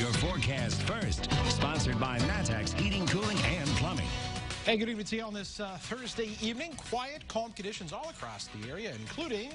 Your forecast first. Sponsored by Natex Heating, Cooling, and Plumbing. Hey, good evening to you on this Thursday evening. Quiet, calm conditions all across the area, including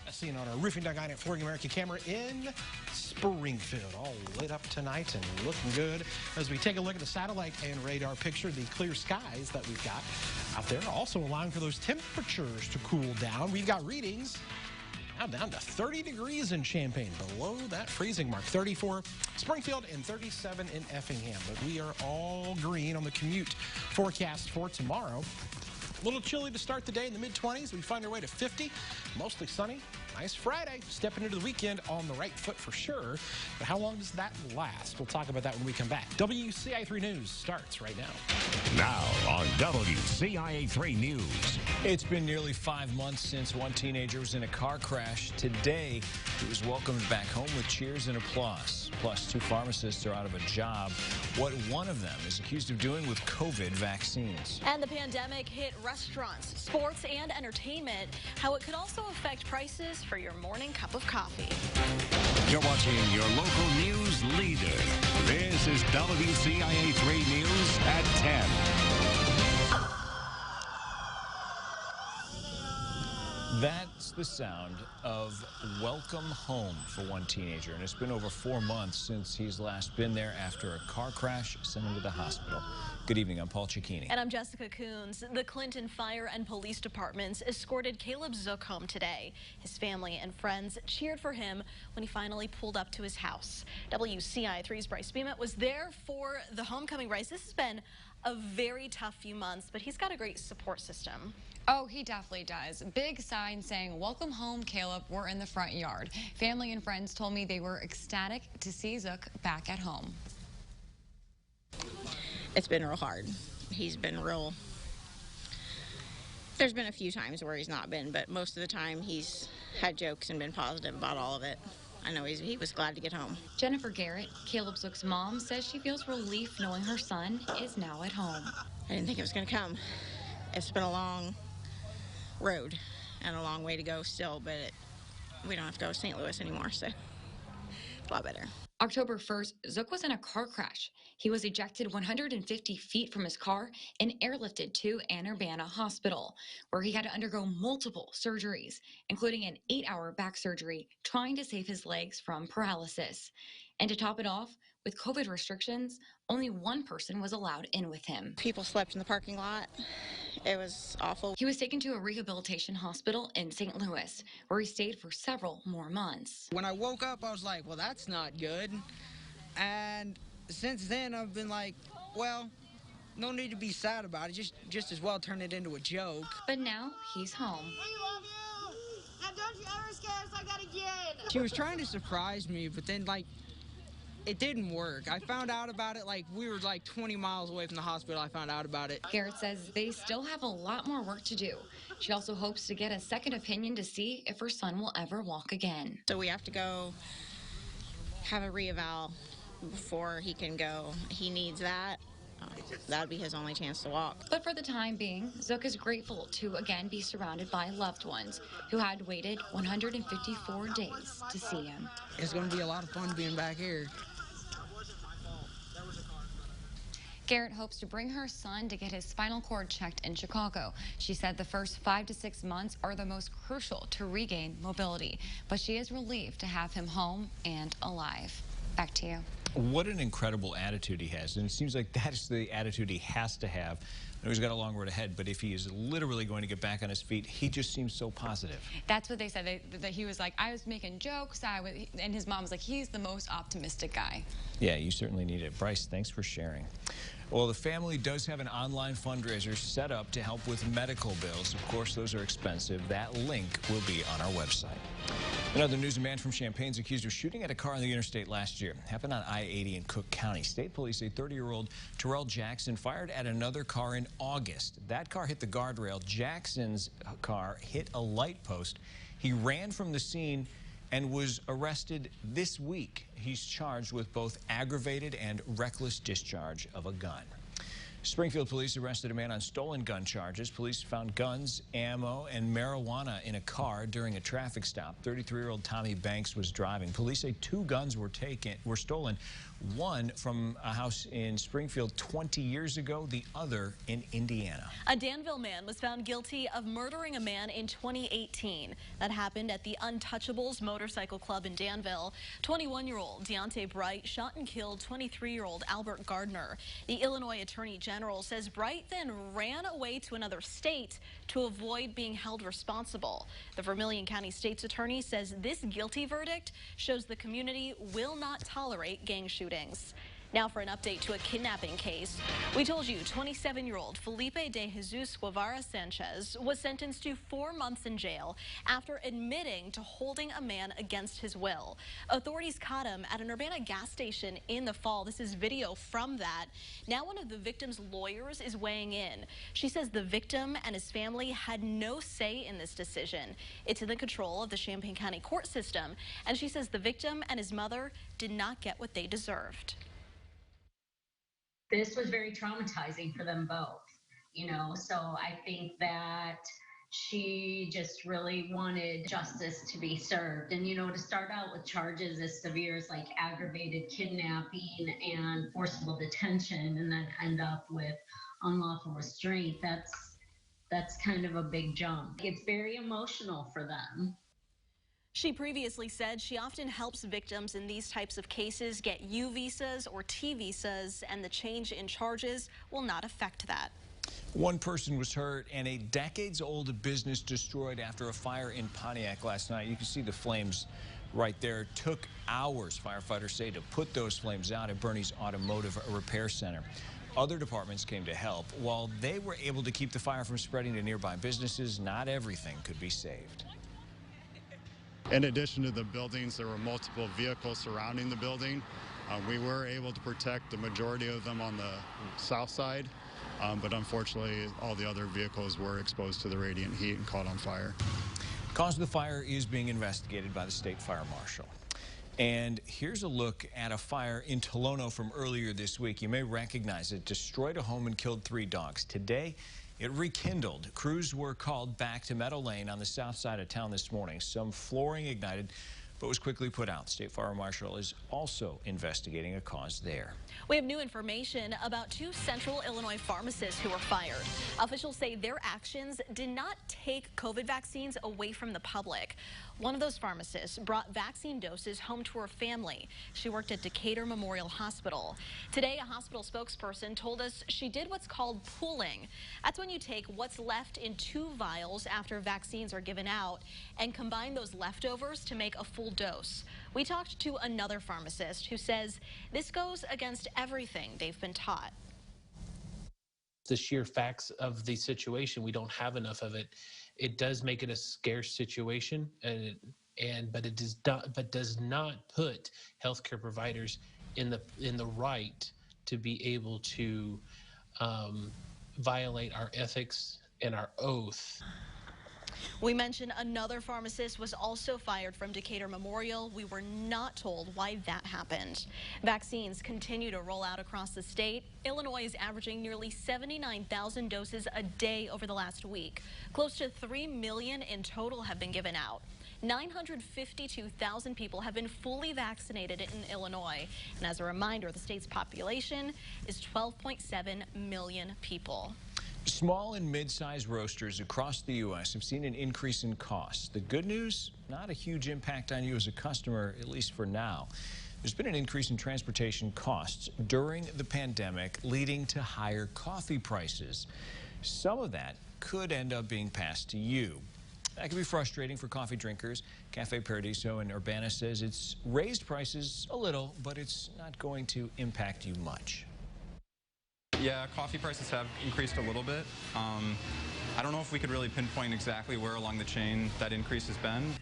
as seen on our Roofing.Guide Flooring America camera in Springfield. All lit up tonight and looking good. As we take a look at the satellite and radar picture, the clear skies that we've got out there, also allowing for those temperatures to cool down. We've got readings now down to 30 degrees in Champaign, below that freezing mark. 34 Springfield and 37 in Effingham. But we are all green on the commute forecast for tomorrow. A little chilly to start the day in the mid-20s. We find our way to 50, mostly sunny. Nice Friday. Stepping into the weekend on the right foot for sure. But how long does that last? We'll talk about that when we come back. WCIA 3 News starts right now. Now on WCIA 3 News. It's been nearly 5 months since one teenager was in a car crash. Today, he was welcomed back home with cheers and applause. Plus, 2 pharmacists are out of a job. What one of them is accused of doing with COVID vaccines. And the pandemic hit restaurants, sports, and entertainment. How it could also affect prices for your morning cup of coffee. You're watching your local news leader. This is WCIA 3 News at 10. That's the sound of welcome home for one teenager, and it's been over 4 months since he's last been there after a car crash sent him to the hospital. Good evening, I'm Paul Cicchini. And I'm Jessica Coons. The Clinton Fire and Police Departments escorted Caleb Zook home today. His family and friends cheered for him when he finally pulled up to his house. WCIA 3's Bryce Beamet was there for the homecoming. Bryce, this has been a very tough few months, but he's got a great support system. Oh, he definitely does. Big sign saying, "Welcome home, Caleb. We're in the front yard." Family and friends told me they were ecstatic to see Zook back at home. It's been real hard. He's been real. There's been a few times where he's not been, but most of the time he's had jokes and been positive about all of it. I know he was glad to get home. Jennifer Garrett, Caleb Zook's mom, says she feels relief knowing her son is now at home. I didn't think it was going to come. It's been a long road and a long way to go still, but we don't have to go to St. Louis anymore, so it's a lot better. October 1st, Zook was in a car crash. He was ejected 150 feet from his car and airlifted to Ann Urbana Hospital, where he had to undergo multiple surgeries, including an 8-hour back surgery, trying to save his legs from paralysis. And to top it off, with COVID restrictions, only one person was allowed in with him. People slept in the parking lot. It was awful. He was taken to a rehabilitation hospital in St. Louis, where he stayed for several more months. When I woke up, I was like, well, that's not good. And since then, I've been like, well, no need to be sad about it. Just as well turn it into a joke. But now he's home. We love you! And don't you ever scare us like that again! She was trying to surprise me, but then, it didn't work. I found out about it, we were 20 miles away from the hospital. I found out about it. Garrett says they still have a lot more work to do. She also hopes to get a second opinion to see if her son will ever walk again. So we have to go have a reeval before he can go. He needs that. That would be his only chance to walk. But for the time being, Zook is grateful to again be surrounded by loved ones who had waited 154 days to see him. It's going to be a lot of fun being back here. Garrett hopes to bring her son to get his spinal cord checked in Chicago. She said the first 5 to 6 months are the most crucial to regain mobility, but she is relieved to have him home and alive. Back to you. What an incredible attitude he has, and it seems like that's the attitude he has to have. I know he's got a long road ahead, but if he is literally going to get back on his feet, he just seems so positive. That's what they said. That he was like, I was making jokes, and his mom was like, he's the most optimistic guy. Yeah, you certainly need it. Bryce, thanks for sharing. Well, the family does have an online fundraiser set up to help with medical bills. Of course, those are expensive. That link will be on our website. Another news, a man from Champaign is accused of shooting at a car on the interstate last year. Happened on I-80 in Cook County. State police say 30-year-old Terrell Jackson fired at another car in August. That car hit the guardrail. Jackson's car hit a light post. He ran from the scene and was arrested this week. He's charged with both aggravated and reckless discharge of a gun. Springfield police arrested a man on stolen gun charges. Police found guns, ammo, and marijuana in a car during a traffic stop. 33-year-old Tommy Banks was driving. Police say 2 guns were stolen, one from a house in Springfield 20 years ago, the other in Indiana. A Danville man was found guilty of murdering a man in 2018. That happened at the Untouchables Motorcycle Club in Danville. 21-year-old Deontay Bright shot and killed 23-year-old Albert Gardner. The Illinois Attorney General says Bright then ran away to another state to avoid being held responsible. The Vermilion County State's Attorney says this guilty verdict shows the community will not tolerate gang shootings. Now for an update to a kidnapping case. We told you 27-year-old Felipe de Jesus Guevara Sanchez was sentenced to 4 months in jail after admitting to holding a man against his will. Authorities caught him at an Urbana gas station in the fall. This is video from that. Now one of the victim's lawyers is weighing in. She says the victim and his family had no say in this decision. It's in the control of the Champaign County court system, and she says the victim and his mother did not get what they deserved. This was very traumatizing for them both, so I think that she just really wanted justice to be served. And, to start out with charges as severe as like aggravated kidnapping and forcible detention and then end up with unlawful restraint, that's kind of a big jump. It's very emotional for them. She previously said she often helps victims in these types of cases get U visas or T visas, and the change in charges will not affect that. One person was hurt and a decades-old business destroyed after a fire in Pontiac last night. You can see the flames right there. It took hours, firefighters say, to put those flames out at Bernie's Automotive Repair Center. Other departments came to help. While they were able to keep the fire from spreading to nearby businesses, not everything could be saved. In addition to the buildings, there were multiple vehicles surrounding the building. We were able to protect the majority of them on the south side, but unfortunately all the other vehicles were exposed to the radiant heat and caught on fire. The cause of the fire is being investigated by the state fire marshal. And here's a look at a fire in Tolono from earlier this week. You may recognize it. Destroyed a home and killed 3 dogs. Today, it rekindled. Crews were called back to Meadow Lane on the south side of town this morning. Some flooring ignited, but was quickly put out. State Fire Marshal is also investigating a cause there. We have new information about 2 Central Illinois pharmacists who were fired. Officials say their actions did not take COVID vaccines away from the public. One of those pharmacists brought vaccine doses home to her family. She worked at Decatur Memorial Hospital. Today, a hospital spokesperson told us she did what's called pooling. That's when you take what's left in 2 vials after vaccines are given out and combine those leftovers to make a full dose. We talked to another pharmacist who says this goes against everything they've been taught. The sheer facts of the situation, we don't have enough of it. It does make it a scarce situation, but it does not put healthcare providers in the right to be able to violate our ethics and our oath. We mentioned another pharmacist was also fired from Decatur Memorial. We were not told why that happened. Vaccines continue to roll out across the state. Illinois is averaging nearly 79,000 doses a day over the last week. Close to 3 million in total have been given out. 952,000 people have been fully vaccinated in Illinois. And as a reminder, the state's population is 12.7 million people. Small and mid-sized roasters across the U.S. have seen an increase in costs. The good news, not a huge impact on you as a customer, at least for now. There's been an increase in transportation costs during the pandemic, leading to higher coffee prices. Some of that could end up being passed to you. That can be frustrating for coffee drinkers. Cafe Paradiso in Urbana says it's raised prices a little, but it's not going to impact you much. Yeah, coffee prices have increased a little bit. I don't know if we could really pinpoint exactly where along the chain that increase has been.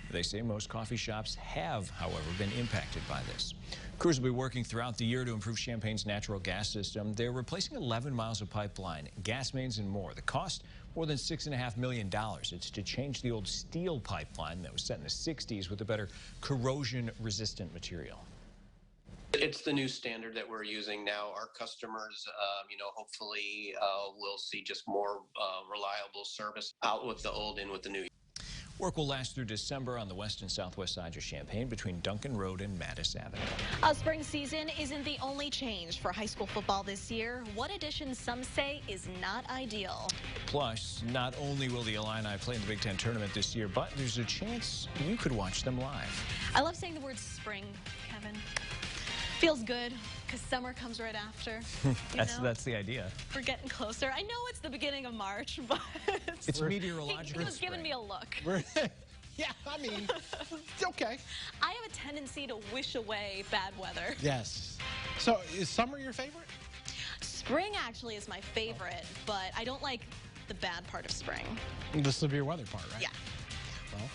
They say most coffee shops have, however, been impacted by this. Crews will be working throughout the year to improve Champaign's natural gas system. They're replacing 11 miles of pipeline, gas mains, and more. The cost, more than $6.5 million. It's to change the old steel pipeline that was set in the 60s with a better corrosion-resistant material. It's the new standard that we're using now. Our customers, hopefully will see just more reliable service. Out with the old, in with the new. Work will last through December on the west and southwest sides of Champaign between Duncan Road and Mattis Avenue. A spring season isn't the only change for high school football this year. One addition some say is not ideal. Plus, not only will the Illini play in the Big Ten tournament this year, but there's a chance you could watch them live. I love saying the word spring, Kevin. Feels good because summer comes right after. That's the idea. We're getting closer. I know it's the beginning of March, but it's meteorological. He was giving me a look. Yeah, I mean, it's okay. I have a tendency to wish away bad weather. Yes. So is summer your favorite? Spring actually is my favorite, but I don't like the bad part of spring. The severe weather part, right? Yeah. Well,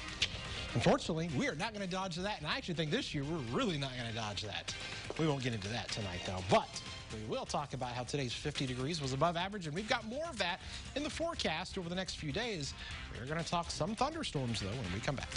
unfortunately, we are not going to dodge that, and I actually think this year we're really not going to dodge that. We won't get into that tonight, though, but we will talk about how today's 50 degrees was above average, and we've got more of that in the forecast over the next few days. We're going to talk some thunderstorms, though, when we come back.